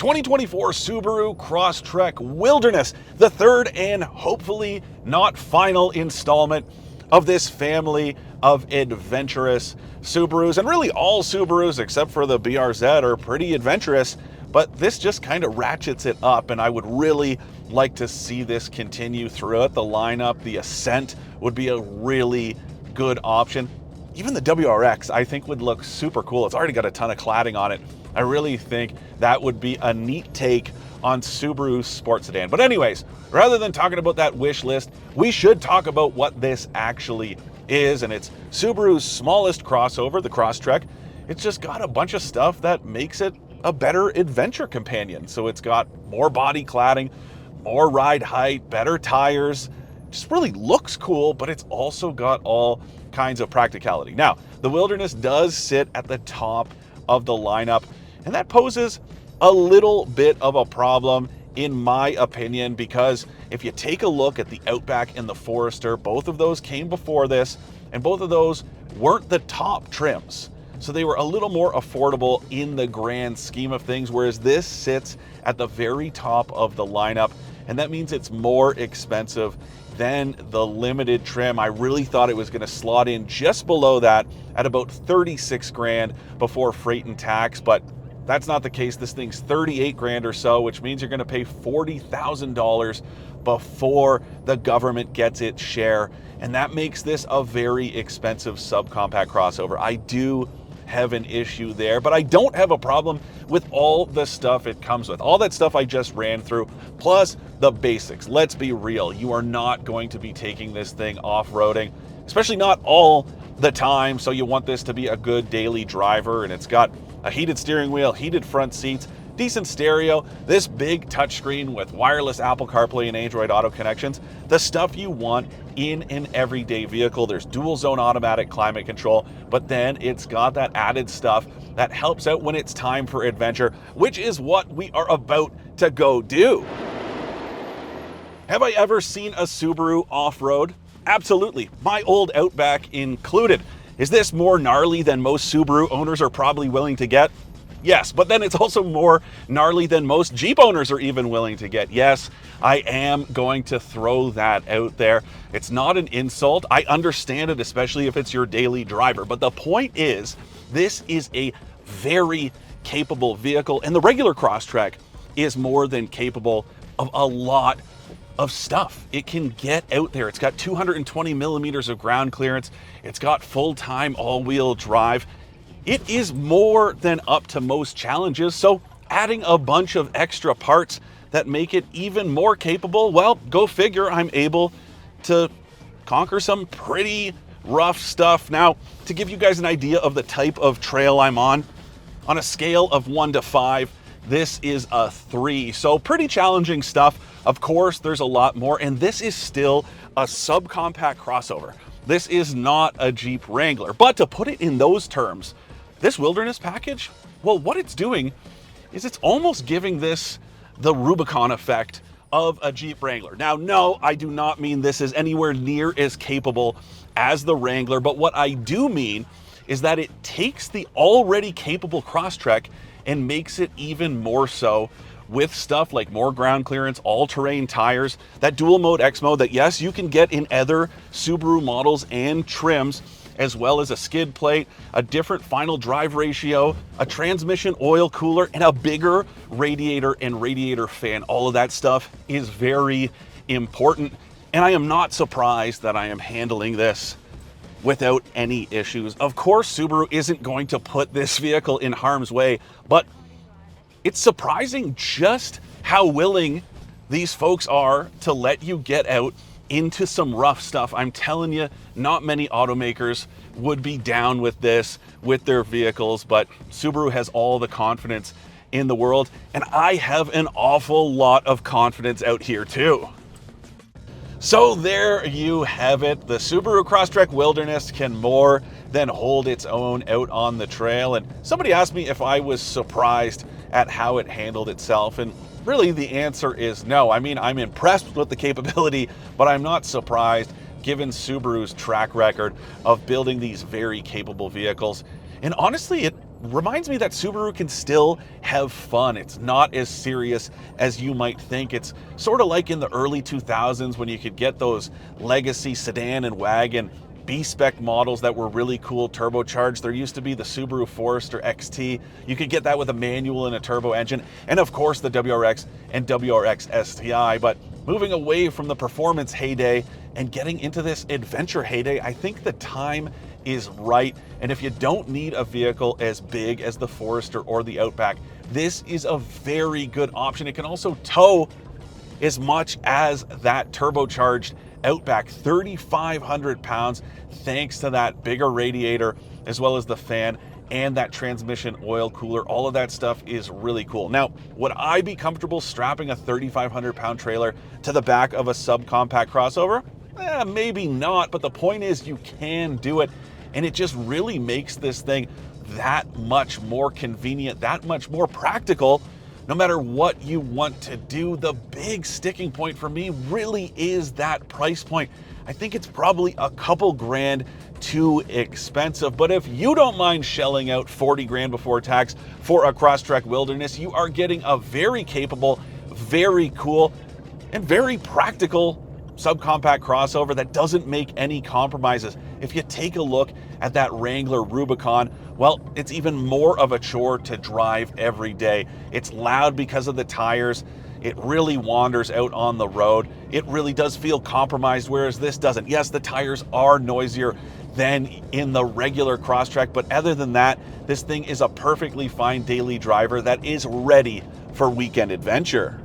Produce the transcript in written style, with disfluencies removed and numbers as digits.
2024 Subaru Crosstrek Wilderness, the third and hopefully not final installment of this family of adventurous Subarus. And really all Subarus except for the BRZ are pretty adventurous, but this just kind of ratchets it up, and I would really like to see this continue throughout the lineup. The Ascent would be a really good option. Even the WRX I think would look super cool. It's already got a ton of cladding on it. I really think that would be a neat take on Subaru's sports sedan. But anyways, rather than talking about that wish list, we should talk about what this actually is, and it's Subaru's smallest crossover, the Crosstrek. It's just got a bunch of stuff that makes it a better adventure companion. So it's got more body cladding, more ride height, better tires, just really looks cool, but it's also got all kinds of practicality. Now, the Wilderness does sit at the top of the lineup, and that poses a little bit of a problem in my opinion, because if you take a look at the Outback and the Forester, both of those came before this, and both of those weren't the top trims. So they were a little more affordable in the grand scheme of things, whereas this sits at the very top of the lineup, and that means it's more expensive than the limited trim. I really thought it was going to slot in just below that at about 36 grand before freight and tax, but that's not the case. This thing's 38 grand or so, which means you're going to pay $40,000 before the government gets its share, and that makes this a very expensive subcompact crossover. I do have an issue there, but I don't have a problem with all the stuff it comes with. All that stuff I just ran through, plus the basics. Let's be real, you are not going to be taking this thing off-roading, especially not all the time, so you want this to be a good daily driver, and it's got a heated steering wheel, heated front seats, decent stereo, this big touchscreen with wireless Apple CarPlay and Android Auto connections, the stuff you want in an everyday vehicle. There's dual zone automatic climate control, but then it's got that added stuff that helps out when it's time for adventure, which is what we are about to go do. Have I ever seen a Subaru off-road? Absolutely, my old Outback included. Is this more gnarly than most Subaru owners are probably willing to get? Yes, but then it's also more gnarly than most Jeep owners are even willing to get. Yes, I am going to throw that out there. It's not an insult. I understand it, especially if it's your daily driver. But the point is, this is a very capable vehicle, and the regular Crosstrek is more than capable of a lot of stuff. It can get out there. It's got 220 millimeters of ground clearance. It's got full-time all-wheel drive. It is more than up to most challenges, so adding a bunch of extra parts that make it even more capable, well, go figure, I'm able to conquer some pretty rough stuff. Now, to give you guys an idea of the type of trail I'm on a scale of 1 to 5, this is a 3, so pretty challenging stuff. Of course, there's a lot more, and this is still a subcompact crossover. This is not a Jeep Wrangler, but to put it in those terms, this Wilderness package, well, what it's doing is it's almost giving this the Rubicon effect of a Jeep Wrangler. Now, no, I do not mean this is anywhere near as capable as the Wrangler, but what I do mean is that it takes the already capable Crosstrek and makes it even more so with stuff like more ground clearance, all-terrain tires, that dual mode X mode that, yes, you can get in other Subaru models and trims, as well as a skid plate, a different final drive ratio, a transmission oil cooler, and a bigger radiator and radiator fan. All of that stuff is very important, and I am not surprised that I am handling this without any issues. Of course, Subaru isn't going to put this vehicle in harm's way, but it's surprising just how willing these folks are to let you get out into some rough stuff. I'm telling you, not many automakers would be down with this with their vehicles, but Subaru has all the confidence in the world, and I have an awful lot of confidence out here too. So there you have it. The Subaru Crosstrek Wilderness can more than hold its own out on the trail. And somebody asked me if I was surprised at how it handled itself. And really the answer is no. I mean, I'm impressed with the capability, but I'm not surprised given Subaru's track record of building these very capable vehicles. And honestly, it reminds me that Subaru can still have fun. It's not as serious as you might think. It's sort of like in the early 2000s when you could get those legacy sedan and wagon B-spec models that were really cool, turbocharged. There used to be the Subaru Forester XT. You could get that with a manual and a turbo engine, and of course the WRX and WRX STI. But moving away from the performance heyday and getting into this adventure heyday, I think the time is right. And if you don't need a vehicle as big as the Forester or the Outback, this is a very good option. It can also tow as much as that turbocharged Outback, 3,500 pounds, thanks to that bigger radiator, as well as the fan and that transmission oil cooler. All of that stuff is really cool. Now, would I be comfortable strapping a 3,500 pound trailer to the back of a subcompact crossover? Maybe not, but the point is you can do it, and it just really makes this thing that much more convenient, that much more practical, no matter what you want to do. The big sticking point for me really is that price point. I think it's probably a couple grand too expensive, but if you don't mind shelling out 40 grand before tax for a Crosstrek Wilderness, you are getting a very capable, very cool, and very practical subcompact crossover that doesn't make any compromises. If you take a look at that Wrangler Rubicon, well, it's even more of a chore to drive every day. It's loud because of the tires. It really wanders out on the road. It really does feel compromised, whereas this doesn't. Yes, the tires are noisier than in the regular Crosstrek, but other than that, this thing is a perfectly fine daily driver that is ready for weekend adventure.